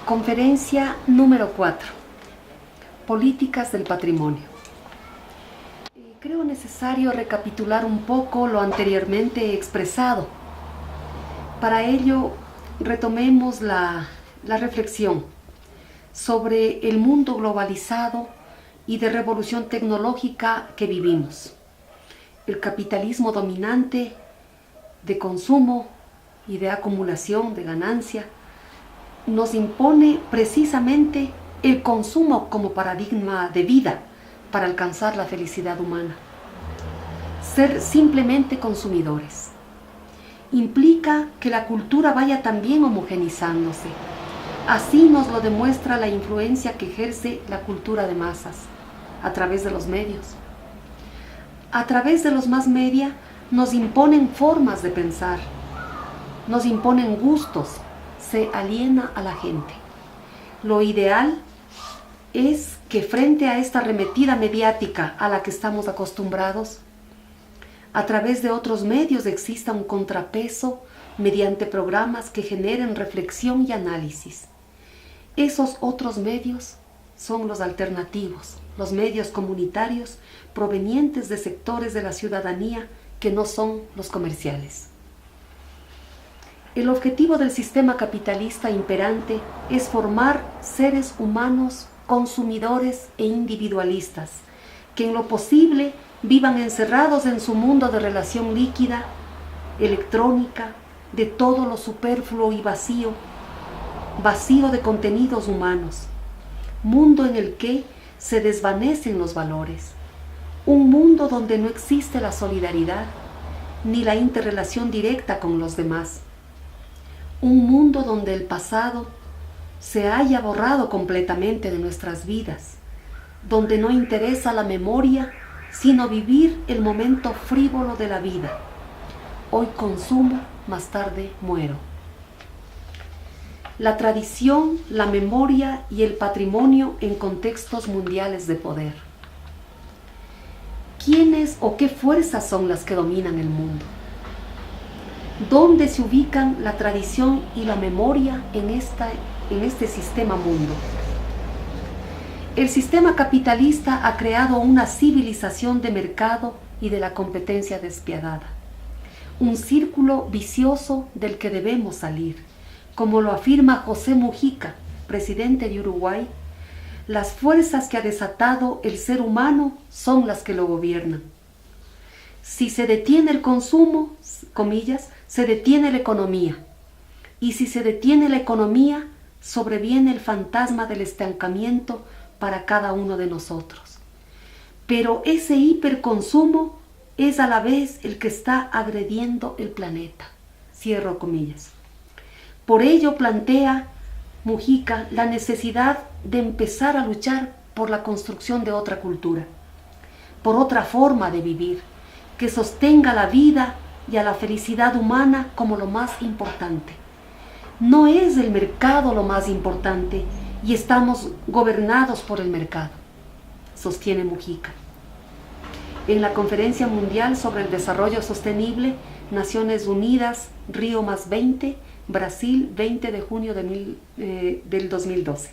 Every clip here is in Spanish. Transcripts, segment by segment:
Conferencia número 4. Políticas del patrimonio. Creo necesario recapitular un poco lo anteriormente expresado. Para ello, retomemos la reflexión sobre el mundo globalizado y de revolución tecnológica que vivimos. El capitalismo dominante de consumo y de acumulación de ganancia nos impone precisamente el consumo como paradigma de vida para alcanzar la felicidad humana. Ser simplemente consumidores implica que la cultura vaya también homogenizándose. Así nos lo demuestra la influencia que ejerce la cultura de masas a través de los medios. A través de los más media nos imponen formas de pensar, nos imponen gustos, se aliena a la gente. Lo ideal es que frente a esta arremetida mediática a la que estamos acostumbrados, a través de otros medios exista un contrapeso mediante programas que generen reflexión y análisis. Esos otros medios son los alternativos, los medios comunitarios provenientes de sectores de la ciudadanía que no son los comerciales. El objetivo del sistema capitalista imperante es formar seres humanos consumidores e individualistas, que en lo posible vivan encerrados en su mundo de relación líquida, electrónica, de todo lo superfluo y vacío de contenidos humanos, mundo en el que se desvanecen los valores, un mundo donde no existe la solidaridad ni la interrelación directa con los demás, un mundo donde el pasado se haya borrado completamente de nuestras vidas, donde no interesa la memoria, sino vivir el momento frívolo de la vida. Hoy consumo, más tarde muero. La tradición, la memoria y el patrimonio en contextos mundiales de poder. ¿Quiénes o qué fuerzas son las que dominan el mundo? ¿Dónde se ubican la tradición y la memoria en este sistema mundo? El sistema capitalista ha creado una civilización de mercado y de la competencia despiadada, un círculo vicioso del que debemos salir. Como lo afirma José Mujica, presidente de Uruguay, las fuerzas que ha desatado el ser humano son las que lo gobiernan. Si se detiene el consumo, comillas, se detiene la economía. Y si se detiene la economía, sobreviene el fantasma del estancamiento para cada uno de nosotros. Pero ese hiperconsumo es a la vez el que está agrediendo el planeta. Cierro comillas. Por ello plantea Mujica la necesidad de empezar a luchar por la construcción de otra cultura, por otra forma de vivir, que sostenga la vida y a la felicidad humana como lo más importante. No es el mercado lo más importante y estamos gobernados por el mercado, sostiene Mujica. En la Conferencia Mundial sobre el Desarrollo Sostenible, Naciones Unidas, Río +20, Brasil, 20 de junio del 2012.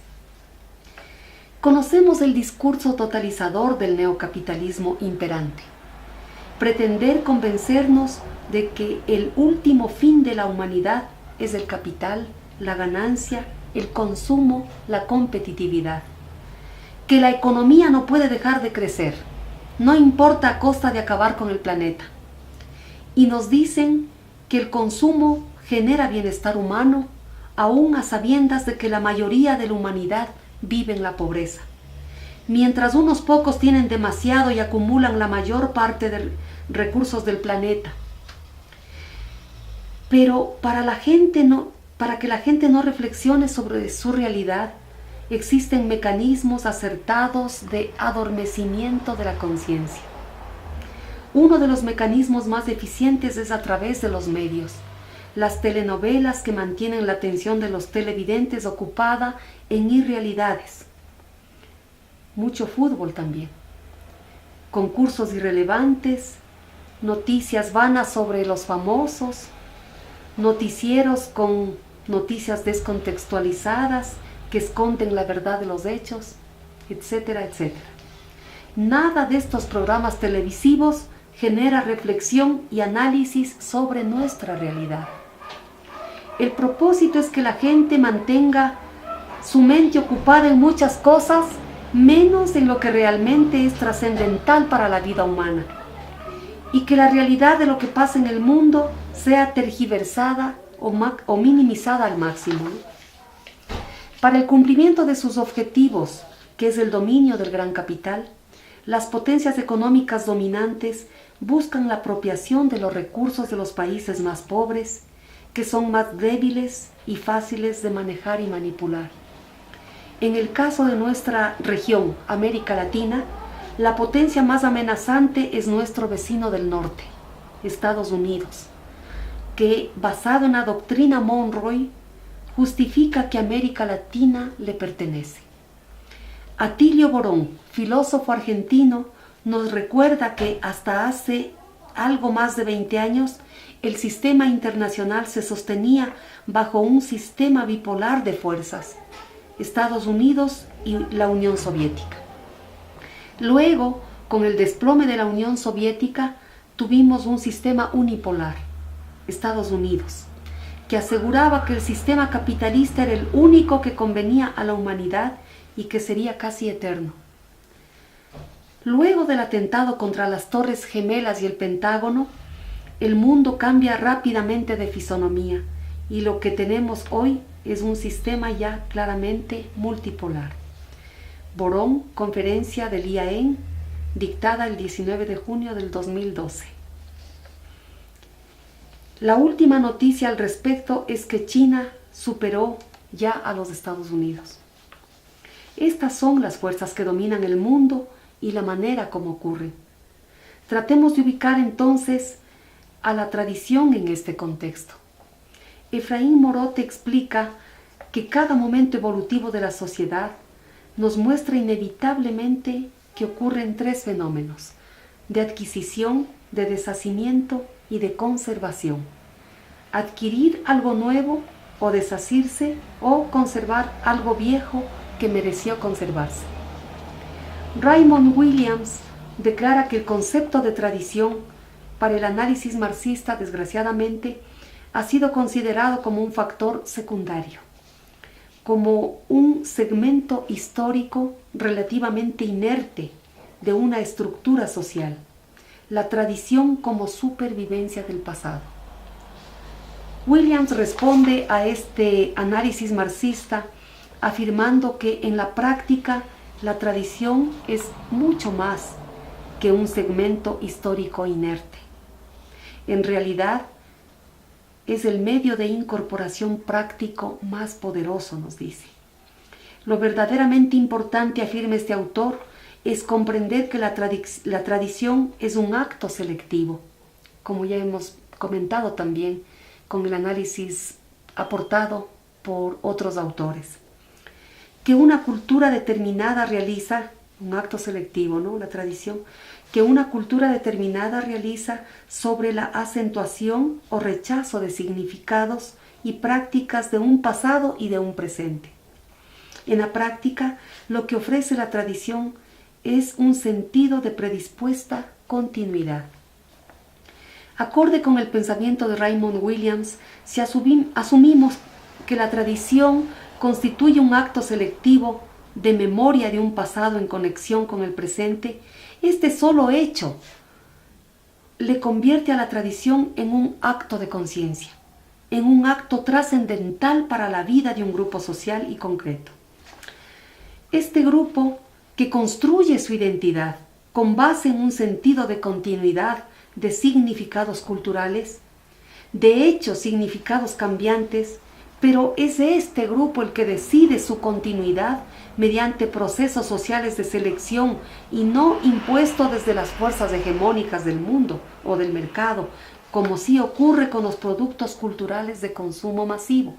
Conocemos el discurso totalizador del neocapitalismo imperante. Pretender convencernos de que el último fin de la humanidad es el capital, la ganancia, el consumo, la competitividad. Que la economía no puede dejar de crecer, no importa a costa de acabar con el planeta. Y nos dicen que el consumo genera bienestar humano, aún a sabiendas de que la mayoría de la humanidad vive en la pobreza. Mientras unos pocos tienen demasiado y acumulan la mayor parte de recursos del planeta. Pero para que la gente no reflexione sobre su realidad, existen mecanismos acertados de adormecimiento de la conciencia. Uno de los mecanismos más eficientes es a través de los medios. Las telenovelas que mantienen la atención de los televidentes ocupada en irrealidades. Mucho fútbol también. Concursos irrelevantes, noticias vanas sobre los famosos, noticieros con noticias descontextualizadas que esconden la verdad de los hechos, etcétera, etcétera. Nada de estos programas televisivos genera reflexión y análisis sobre nuestra realidad. El propósito es que la gente mantenga su mente ocupada en muchas cosas, menos en lo que realmente es trascendental para la vida humana, y que la realidad de lo que pasa en el mundo sea tergiversada o minimizada al máximo. Para el cumplimiento de sus objetivos, que es el dominio del gran capital, las potencias económicas dominantes buscan la apropiación de los recursos de los países más pobres, que son más débiles y fáciles de manejar y manipular. En el caso de nuestra región, América Latina, la potencia más amenazante es nuestro vecino del norte, Estados Unidos, que, basado en la doctrina Monroe, justifica que América Latina le pertenece. Atilio Borón, filósofo argentino, nos recuerda que hasta hace algo más de 20 años el sistema internacional se sostenía bajo un sistema bipolar de fuerzas, Estados Unidos y la Unión Soviética. Luego, con el desplome de la Unión Soviética, tuvimos un sistema unipolar, Estados Unidos, que aseguraba que el sistema capitalista era el único que convenía a la humanidad y que sería casi eterno. Luego del atentado contra las Torres Gemelas y el Pentágono, el mundo cambia rápidamente de fisonomía y lo que tenemos hoy es un sistema ya claramente multipolar. Borón, conferencia del IAEN, dictada el 19 de junio del 2012. La última noticia al respecto es que China superó ya a los Estados Unidos. Estas son las fuerzas que dominan el mundo y la manera como ocurren. Tratemos de ubicar entonces a la tradición en este contexto. Efraín Morote explica que cada momento evolutivo de la sociedad nos muestra inevitablemente que ocurren tres fenómenos: de adquisición, de deshacimiento y de conservación. Adquirir algo nuevo o deshacerse, o conservar algo viejo que mereció conservarse. Raymond Williams declara que el concepto de tradición para el análisis marxista, desgraciadamente, ha sido considerado como un factor secundario, como un segmento histórico relativamente inerte de una estructura social, la tradición como supervivencia del pasado. Williams responde a este análisis marxista afirmando que en la práctica la tradición es mucho más que un segmento histórico inerte. En realidad, es el medio de incorporación práctico más poderoso, nos dice. Lo verdaderamente importante, afirma este autor, es comprender que la tradición es un acto selectivo, como ya hemos comentado también con el análisis aportado por otros autores. Que una cultura determinada realiza, un acto selectivo, ¿no? La tradición, que una cultura determinada realiza sobre la acentuación o rechazo de significados y prácticas de un pasado y de un presente. En la práctica, lo que ofrece la tradición es un sentido de predispuesta continuidad. Acorde con el pensamiento de Raymond Williams, si asumimos que la tradición constituye un acto selectivo de memoria de un pasado en conexión con el presente, este solo hecho le convierte a la tradición en un acto de conciencia, en un acto trascendental para la vida de un grupo social y concreto. Este grupo, que construye su identidad con base en un sentido de continuidad de significados culturales, de hecho significados cambiantes, pero es este grupo el que decide su continuidad mediante procesos sociales de selección y no impuesto desde las fuerzas hegemónicas del mundo o del mercado, como sí ocurre con los productos culturales de consumo masivo.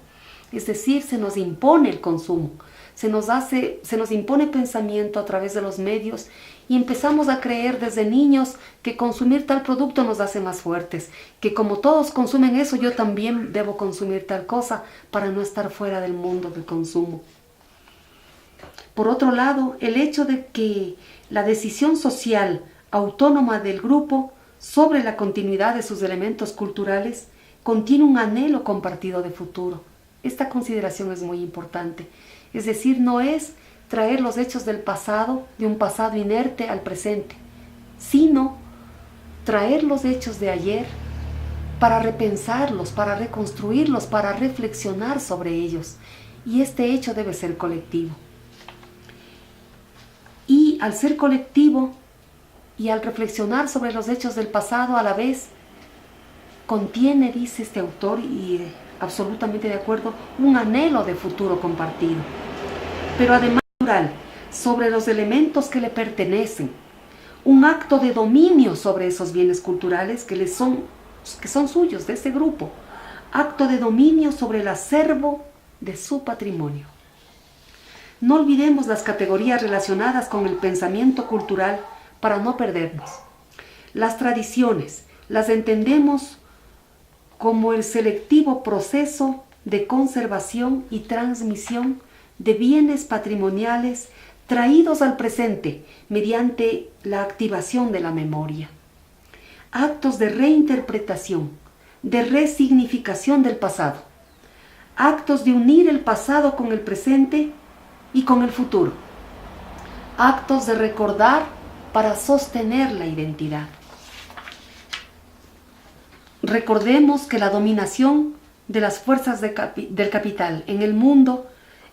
Es decir, se nos impone el consumo, se nos impone pensamiento a través de los medios y empezamos a creer desde niños que consumir tal producto nos hace más fuertes, que como todos consumen eso, yo también debo consumir tal cosa para no estar fuera del mundo del consumo. Por otro lado, el hecho de que la decisión social autónoma del grupo sobre la continuidad de sus elementos culturales contiene un anhelo compartido de futuro. Esta consideración es muy importante. Es decir, no es traer los hechos del pasado, de un pasado inerte al presente, sino traer los hechos de ayer para repensarlos, para reconstruirlos, para reflexionar sobre ellos. Y este hecho debe ser colectivo. Y al ser colectivo y al reflexionar sobre los hechos del pasado, a la vez contiene, dice este autor, y absolutamente de acuerdo, un anhelo de futuro compartido. Pero además sobre los elementos que le pertenecen, un acto de dominio sobre esos bienes culturales que son suyos, de ese grupo, acto de dominio sobre el acervo de su patrimonio. No olvidemos las categorías relacionadas con el pensamiento cultural para no perdernos. Las tradiciones las entendemos como el selectivo proceso de conservación y transmisión de bienes patrimoniales traídos al presente mediante la activación de la memoria. Actos de reinterpretación, de resignificación del pasado. Actos de unir el pasado con el presente y con el futuro. Actos de recordar para sostener la identidad. Recordemos que la dominación de las fuerzas del capital en el mundo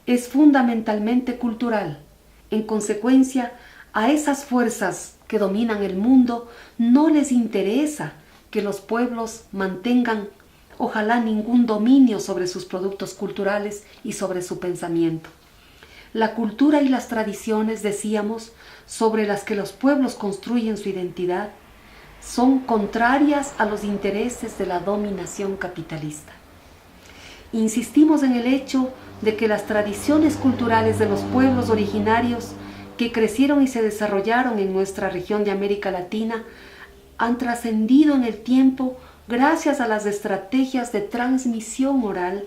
es fundamentalmente cultural. En consecuencia, a esas fuerzas que dominan el mundo no les interesa que los pueblos mantengan, ojalá, ningún dominio sobre sus productos culturales y sobre su pensamiento. La cultura y las tradiciones, decíamos, sobre las que los pueblos construyen su identidad, son contrarias a los intereses de la dominación capitalista. Insistimos en el hecho de que las tradiciones culturales de los pueblos originarios que crecieron y se desarrollaron en nuestra región de América Latina han trascendido en el tiempo gracias a las estrategias de transmisión oral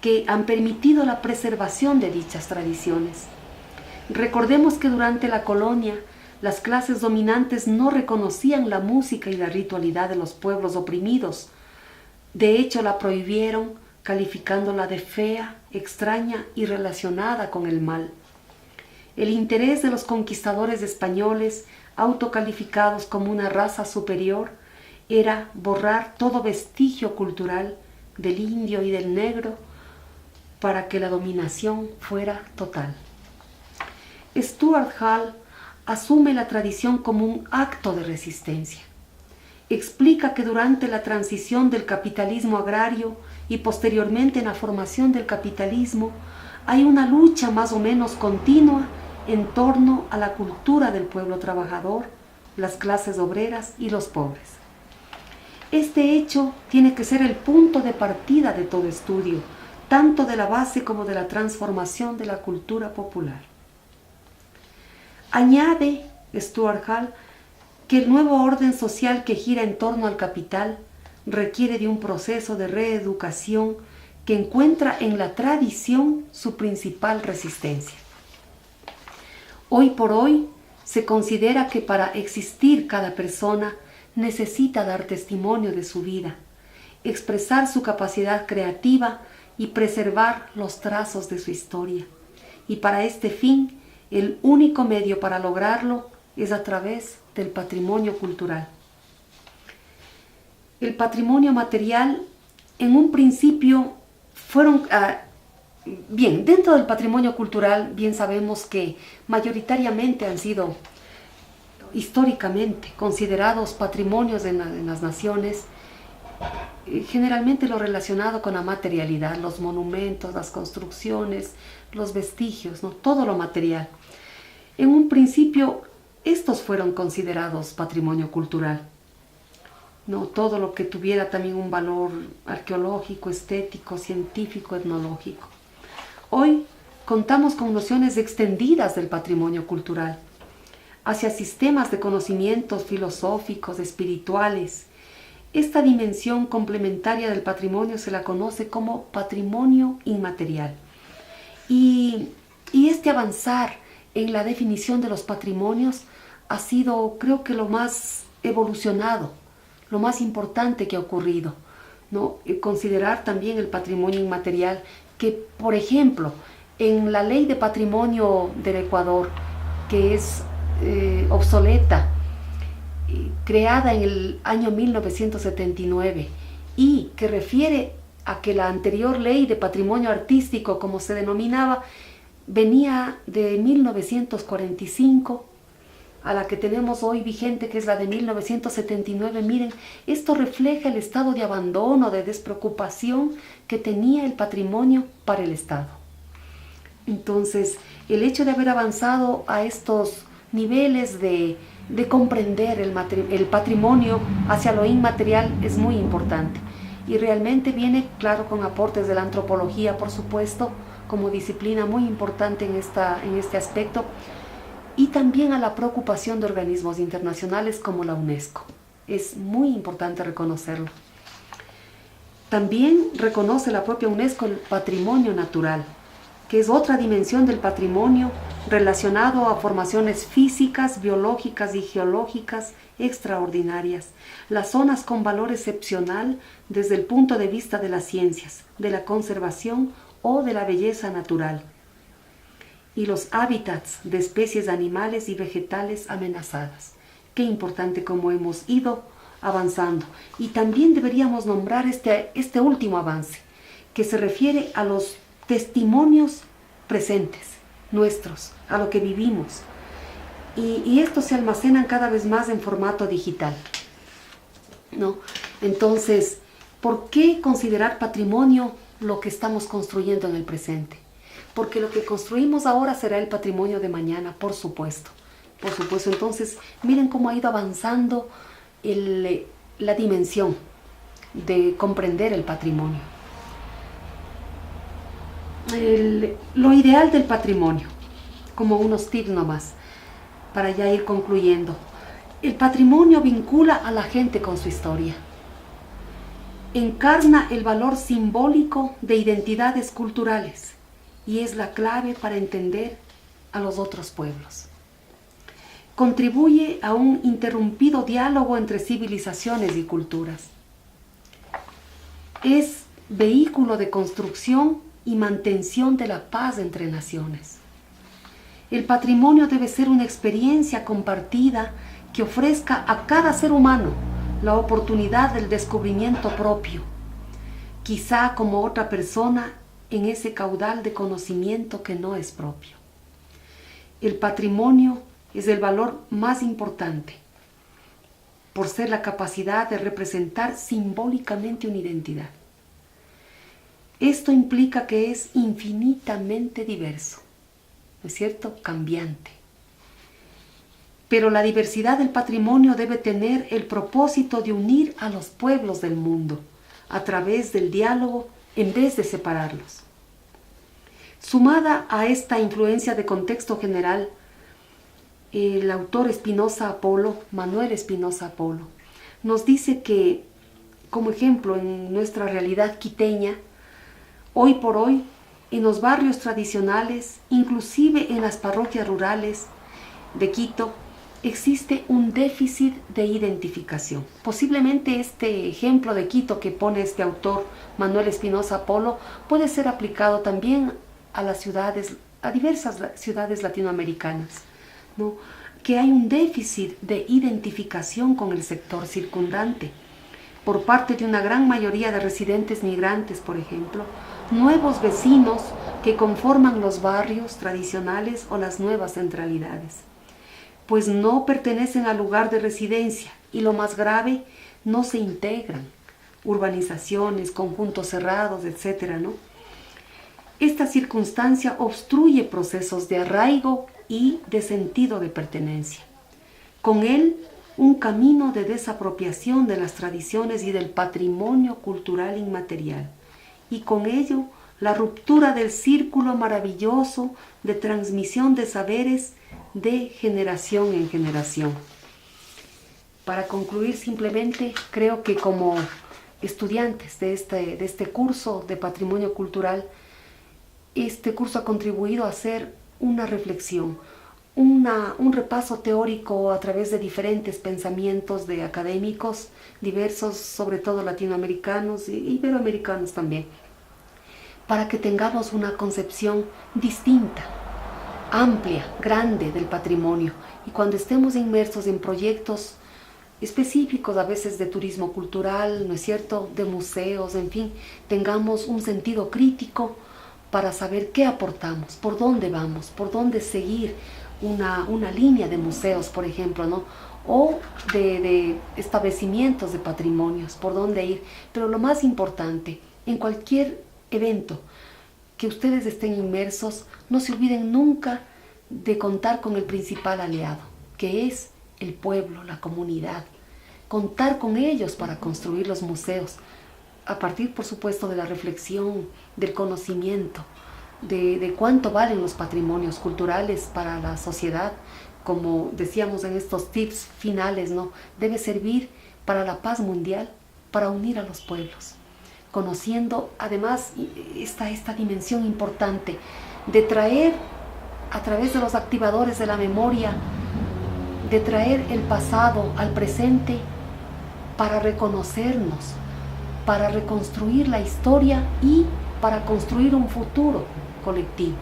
que han permitido la preservación de dichas tradiciones. Recordemos que durante la colonia, las clases dominantes no reconocían la música y la ritualidad de los pueblos oprimidos. De hecho, la prohibieron, calificándola de fea, extraña y relacionada con el mal. El interés de los conquistadores españoles, autocalificados como una raza superior, era borrar todo vestigio cultural del indio y del negro para que la dominación fuera total. Stuart Hall asume la tradición como un acto de resistencia. Explica que durante la transición del capitalismo agrario y posteriormente en la formación del capitalismo hay una lucha más o menos continua en torno a la cultura del pueblo trabajador, las clases obreras y los pobres. Este hecho tiene que ser el punto de partida de todo estudio, tanto de la base como de la transformación de la cultura popular. Añade Stuart Hall que el nuevo orden social que gira en torno al capital requiere de un proceso de reeducación que encuentra en la tradición su principal resistencia. Hoy por hoy se considera que para existir cada persona necesita dar testimonio de su vida, expresar su capacidad creativa y preservar los trazos de su historia. Y para este fin, el único medio para lograrlo es a través del patrimonio cultural. El patrimonio material, en un principio, dentro del patrimonio cultural, bien sabemos que mayoritariamente han sido históricamente considerados patrimonios en las naciones, generalmente lo relacionado con la materialidad, los monumentos, las construcciones, los vestigios, ¿no? Todo lo material. En un principio, estos fueron considerados patrimonio cultural, ¿no? Todo lo que tuviera también un valor arqueológico, estético, científico, etnológico. Hoy contamos con nociones extendidas del patrimonio cultural hacia sistemas de conocimientos filosóficos, espirituales. Esta dimensión complementaria del patrimonio se la conoce como patrimonio inmaterial. Y este avanzar en la definición de los patrimonios ha sido, creo que lo más evolucionado, lo más importante que ha ocurrido, ¿no? Considerar también el patrimonio inmaterial, que por ejemplo, en la ley de patrimonio del Ecuador, que es obsoleta, creada en el año 1979 y que refiere a que la anterior ley de patrimonio artístico, como se denominaba, venía de 1945, a la que tenemos hoy vigente, que es la de 1979. Miren, esto refleja el estado de abandono, de despreocupación que tenía el patrimonio para el Estado. Entonces, el hecho de haber avanzado a estos niveles de comprender el patrimonio hacia lo inmaterial es muy importante. Y realmente viene, claro, con aportes de la antropología, por supuesto, como disciplina muy importante en este aspecto, y también a la preocupación de organismos internacionales como la UNESCO. Es muy importante reconocerlo. También reconoce la propia UNESCO el patrimonio natural, que es otra dimensión del patrimonio relacionado a formaciones físicas, biológicas y geológicas extraordinarias, las zonas con valor excepcional desde el punto de vista de las ciencias, de la conservación o de la belleza natural, y los hábitats de especies animales y vegetales amenazadas. Qué importante cómo hemos ido avanzando. Y también deberíamos nombrar este último avance, que se refiere a los testimonios presentes, nuestros, a lo que vivimos. Y estos se almacenan cada vez más en formato digital, ¿no? Entonces, ¿por qué considerar patrimonio lo que estamos construyendo en el presente? Porque lo que construimos ahora será el patrimonio de mañana, por supuesto. Por supuesto, entonces, miren cómo ha ido avanzando la dimensión de comprender el patrimonio. Lo ideal del patrimonio, como unos tips nomás, para ya ir concluyendo. El patrimonio vincula a la gente con su historia. Encarna el valor simbólico de identidades culturales y es la clave para entender a los otros pueblos. Contribuye a un interrumpido diálogo entre civilizaciones y culturas. Es vehículo de construcción y mantención de la paz entre naciones. El patrimonio debe ser una experiencia compartida que ofrezca a cada ser humano la oportunidad del descubrimiento propio, quizá como otra persona en ese caudal de conocimiento que no es propio. El patrimonio es el valor más importante por ser la capacidad de representar simbólicamente una identidad. Esto implica que es infinitamente diverso, ¿no es cierto? Cambiante. Pero la diversidad del patrimonio debe tener el propósito de unir a los pueblos del mundo a través del diálogo en vez de separarlos. Sumada a esta influencia de contexto general, el autor Manuel Espinosa Apolo, nos dice que, como ejemplo en nuestra realidad quiteña, hoy por hoy, en los barrios tradicionales, inclusive en las parroquias rurales de Quito, existe un déficit de identificación. Posiblemente este ejemplo de Quito que pone este autor, Manuel Espinosa Apolo, puede ser aplicado también a diversas ciudades latinoamericanas, ¿no? Que hay un déficit de identificación con el sector circundante por parte de una gran mayoría de residentes migrantes, por ejemplo, nuevos vecinos que conforman los barrios tradicionales o las nuevas centralidades, pues no pertenecen al lugar de residencia y, lo más grave, no se integran. Urbanizaciones, conjuntos cerrados, etc., ¿no? Esta circunstancia obstruye procesos de arraigo y de sentido de pertenencia. Con él, un camino de desapropiación de las tradiciones y del patrimonio cultural inmaterial, y con ello la ruptura del círculo maravilloso de transmisión de saberes de generación en generación. Para concluir, simplemente creo que como estudiantes de este curso de patrimonio cultural, este curso ha contribuido a hacer una reflexión, un repaso teórico a través de diferentes pensamientos de académicos diversos, sobre todo latinoamericanos e iberoamericanos también, para que tengamos una concepción distinta, amplia, grande del patrimonio. Y cuando estemos inmersos en proyectos específicos, a veces de turismo cultural, ¿no es cierto?, de museos, en fin, tengamos un sentido crítico para saber qué aportamos, por dónde vamos, por dónde seguir una línea de museos, por ejemplo, ¿no?, o de establecimientos de patrimonios, por dónde ir. Pero lo más importante, en cualquier evento que ustedes estén inmersos, no se olviden nunca de contar con el principal aliado, que es el pueblo, la comunidad. Contar con ellos para construir los museos, a partir, por supuesto, de la reflexión, del conocimiento, de cuánto valen los patrimonios culturales para la sociedad. Como decíamos en estos tips finales, ¿no?, debe servir para la paz mundial, para unir a los pueblos, conociendo además esta dimensión importante de traer, a través de los activadores de la memoria, de traer el pasado al presente para reconocernos, para reconstruir la historia y para construir un futuro colectivo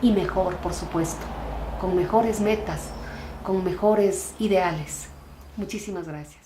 y mejor, por supuesto, con mejores metas, con mejores ideales. Muchísimas gracias.